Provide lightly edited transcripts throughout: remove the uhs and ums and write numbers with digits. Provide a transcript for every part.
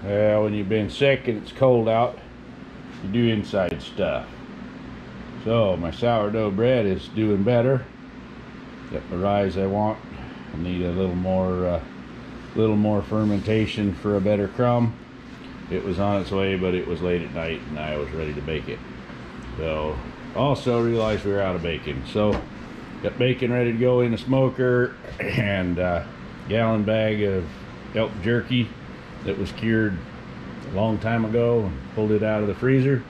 When you've been sick and it's cold out, you do inside stuff. So my sourdough bread is doing better. Got the rise I want. I need a little more fermentation for a better crumb. It was on its way, but it was late at night and I was ready to bake it. So also realized we were out of bacon. So got bacon ready to go in the smoker, and gallon bag of elk jerky that was cured a long time ago and pulled it out of the freezer.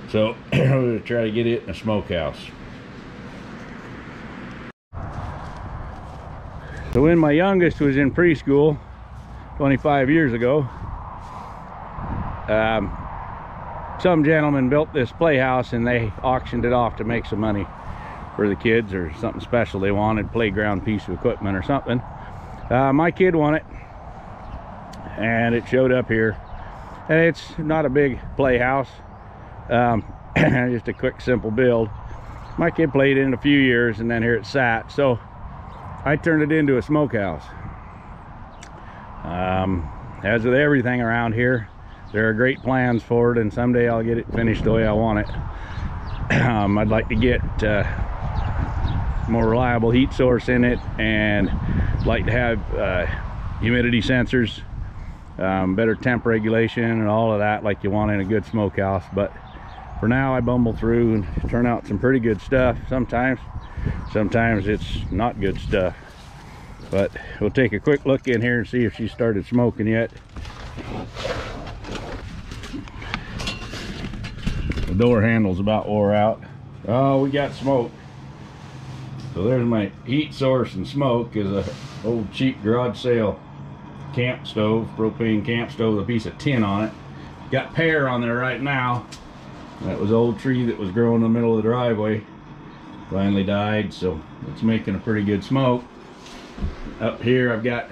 So we're going to try to get it in a smokehouse. So when my youngest was in preschool 25 years ago, some gentleman built this playhouse and they auctioned it off to make some money for the kids or something special they wanted, playground piece of equipment or something. My kid won it and it showed up here, and it's not a big playhouse, just a quick simple build. My kid played in a few years and then here it sat, so I turned it into a smokehouse. As with everything around here, there are great plans for it, and someday I'll get it finished the way I want it. I'd like to get more reliable heat source in it, and like to have humidity sensors, better temp regulation and all of that like you want in a good smokehouse. But for now I bumble through and turn out some pretty good stuff. Sometimes it's not good stuff, but we'll take a quick look in here and see if she started smoking yet. The door handle's about wore out. Oh, we got smoke. So there's my heat source and smoke. Is a old cheap garage sale camp stove, propane camp stove with a piece of tin on it. Got pear on there right now. That was an old tree that was growing in the middle of the driveway. Finally died, so it's making a pretty good smoke. Up here I've got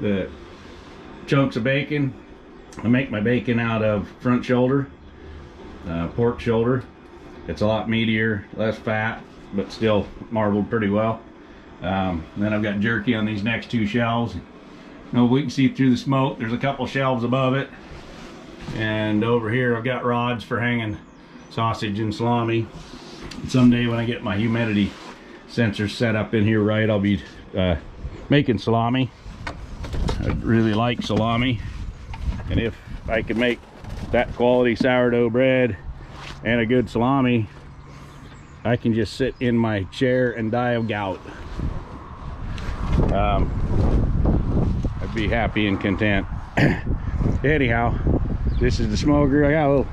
the chunks of bacon. I make my bacon out of front shoulder, pork shoulder. It's a lot meatier, less fat, but still marbled pretty well. Then I've got jerky on these next two shelves. No, we can see through the smoke. There's a couple shelves above it. And over here I've got rods for hanging sausage and salami. Someday when I get my humidity sensors set up in here right, I'll be making salami. I really like salami, and if I could make that quality sourdough bread and a good salami, I can just sit in my chair and die of gout. I'd be happy and content. Anyhow, this is the smoker. I got a little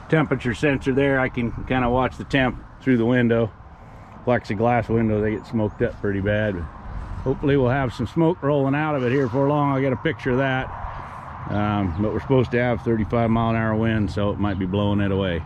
temperature sensor there. I can kind of watch the temp through the window. Plexiglass window, they get smoked up pretty bad. But hopefully we'll have some smoke rolling out of it here before long. I'll get a picture of that. But we're supposed to have 35-mile-an-hour wind, so it might be blowing it away.